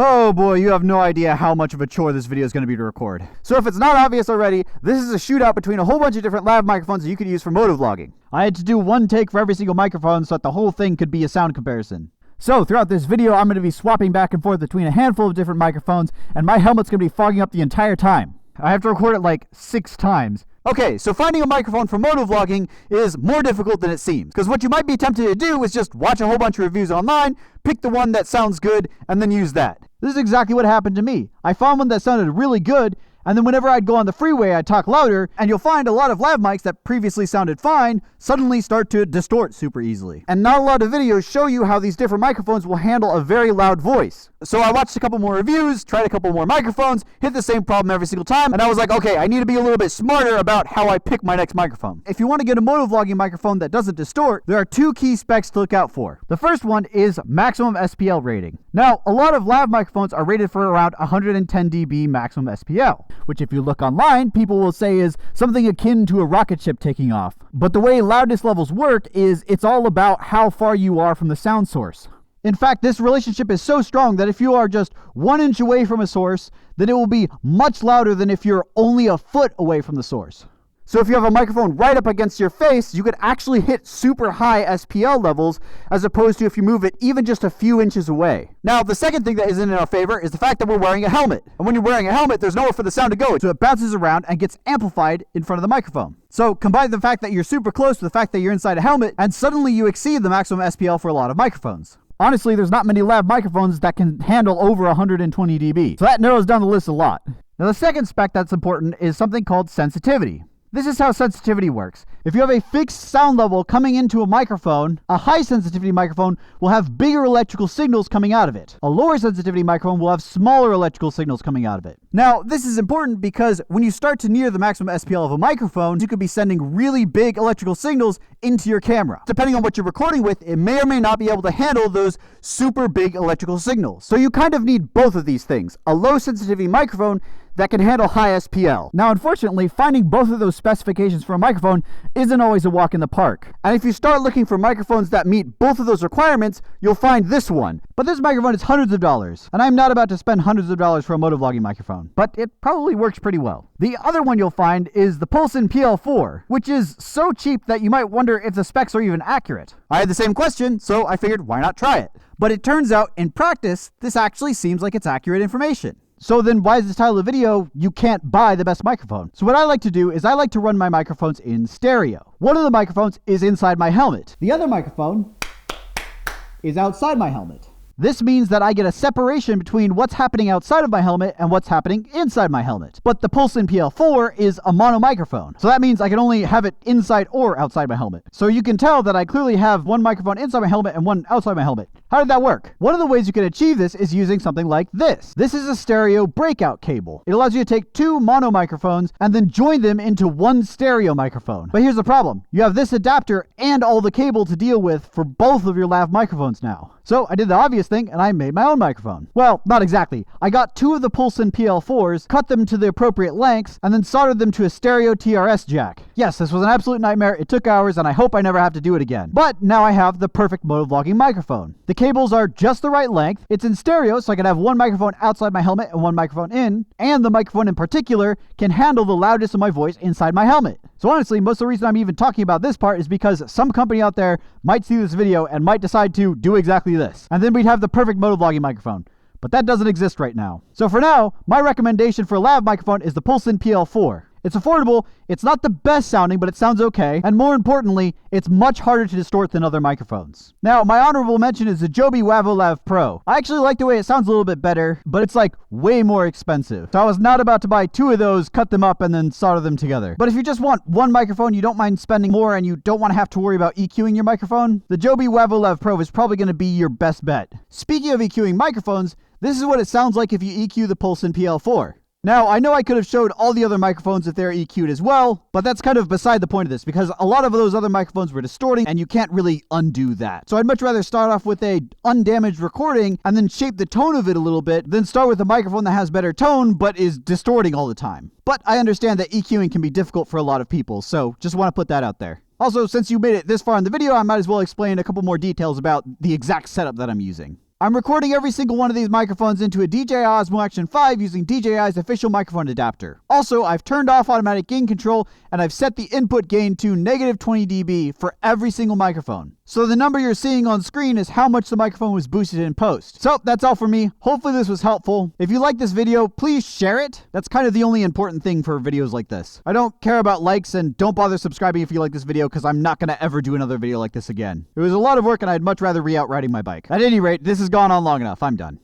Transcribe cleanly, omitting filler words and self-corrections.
Oh boy, you have no idea how much of a chore this video is going to be to record. So if it's not obvious already, this is a shootout between a whole bunch of different lav microphones that you could use for motovlogging. I had to do one take for every single microphone so that the whole thing could be a sound comparison. So throughout this video, I'm going to be swapping back and forth between a handful of different microphones, and my helmet's going to be fogging up the entire time. I have to record it like 6 times. Okay, so finding a microphone for motovlogging is more difficult than it seems, because what you might be tempted to do is just watch a whole bunch of reviews online, pick the one that sounds good, and then use that. This is exactly what happened to me. I found one that sounded really good, and then whenever I'd go on the freeway, I'd talk louder, and you'll find a lot of lav mics that previously sounded fine suddenly start to distort super easily. And not a lot of videos show you how these different microphones will handle a very loud voice. So I watched a couple more reviews, tried a couple more microphones, hit the same problem every single time, and I was like, okay, I need to be a little bit smarter about how I pick my next microphone. If you want to get a motovlogging microphone that doesn't distort, there are 2 key specs to look out for. The first one is maximum SPL rating. Now, a lot of lav microphones are rated for around 110 dB maximum SPL, which if you look online, people will say is something akin to a rocket ship taking off. But the way loudness levels work is it's all about how far you are from the sound source. In fact, this relationship is so strong that if you are just 1 inch away from a source, then it will be much louder than if you're only a foot away from the source. So if you have a microphone right up against your face, you could actually hit super high SPL levels as opposed to if you move it even just a few inches away. Now, the second thing that isn't in our favor is the fact that we're wearing a helmet. And when you're wearing a helmet, there's nowhere for the sound to go, so it bounces around and gets amplified in front of the microphone. So combine the fact that you're super close to the fact that you're inside a helmet, and suddenly you exceed the maximum SPL for a lot of microphones. Honestly, there's not many lav microphones that can handle over 120 dB, so that narrows down the list a lot. Now, the second spec that's important is something called sensitivity. This is how sensitivity works. If you have a fixed sound level coming into a microphone, a high sensitivity microphone will have bigger electrical signals coming out of it. A lower sensitivity microphone will have smaller electrical signals coming out of it. Now, this is important because when you start to near the maximum SPL of a microphone, you could be sending really big electrical signals into your camera. Depending on what you're recording with, it may or may not be able to handle those super big electrical signals. So you kind of need both of these things. A low sensitivity microphone that can handle high SPL. Now, unfortunately, finding both of those specifications for a microphone isn't always a walk in the park. And if you start looking for microphones that meet both of those requirements, you'll find this one. But this microphone is hundreds of dollars, and I'm not about to spend hundreds of dollars for a motovlogging microphone, but it probably works pretty well. The other one you'll find is the Pulson PL4, which is so cheap that you might wonder if the specs are even accurate. I had the same question, so I figured why not try it? But it turns out, in practice, this actually seems like it's accurate information. So then why is the title of the video, you can't buy the best microphone? So what I like to do is I like to run my microphones in stereo. One of the microphones is inside my helmet. The other microphone is outside my helmet. This means that I get a separation between what's happening outside of my helmet and what's happening inside my helmet. But the Pulson PL4 is a mono microphone. So that means I can only have it inside or outside my helmet. So you can tell that I clearly have one microphone inside my helmet and one outside my helmet. How did that work? One of the ways you can achieve this is using something like this. This is a stereo breakout cable. It allows you to take 2 mono microphones and then join them into one stereo microphone. But here's the problem. You have this adapter and all the cable to deal with for both of your lav microphones now. So I did the obvious thing and I made my own microphone. Well, not exactly. I got 2 of the Pulson PL4s, cut them to the appropriate lengths, and then soldered them to a stereo TRS jack. Yes, this was an absolute nightmare. It took hours and I hope I never have to do it again. But now I have the perfect motovlogging microphone. The cables are just the right length. It's in stereo, so I can have one microphone outside my helmet and one microphone in, and the microphone in particular can handle the loudness of my voice inside my helmet. So honestly, most of the reason I'm even talking about this part is because some company out there might see this video and might decide to do exactly this. And then we'd have the perfect motovlogging microphone. But that doesn't exist right now. So for now, my recommendation for a lav microphone is the Pulson PL4. It's affordable, it's not the best sounding, but it sounds okay, and more importantly, it's much harder to distort than other microphones. Now, my honorable mention is the Joby Wavolav Pro. I actually like the way it sounds a little bit better, but it's like way more expensive. So I was not about to buy 2 of those, cut them up, and then solder them together. But if you just want one microphone, you don't mind spending more, and you don't want to have to worry about EQing your microphone, the Joby Wavolav Pro is probably going to be your best bet. Speaking of EQing microphones, this is what it sounds like if you EQ the Pulson PL4. Now, I know I could have showed all the other microphones if they're EQ'd as well, but that's kind of beside the point of this, because a lot of those other microphones were distorting, and you can't really undo that. So I'd much rather start off with a undamaged recording, and then shape the tone of it a little bit, than start with a microphone that has better tone, but is distorting all the time. But I understand that EQing can be difficult for a lot of people, so just want to put that out there. Also, since you made it this far in the video, I might as well explain a couple more details about the exact setup that I'm using. I'm recording every single one of these microphones into a DJI Osmo Action 5 using DJI's official microphone adapter. Also, I've turned off automatic gain control and I've set the input gain to negative 20 dB for every single microphone. So the number you're seeing on screen is how much the microphone was boosted in post. So that's all for me. Hopefully this was helpful. If you like this video, please share it. That's kind of the only important thing for videos like this. I don't care about likes, and don't bother subscribing if you like this video because I'm not going to ever do another video like this again. It was a lot of work and I'd much rather re-out riding my bike. At any rate, this has gone on long enough. I'm done.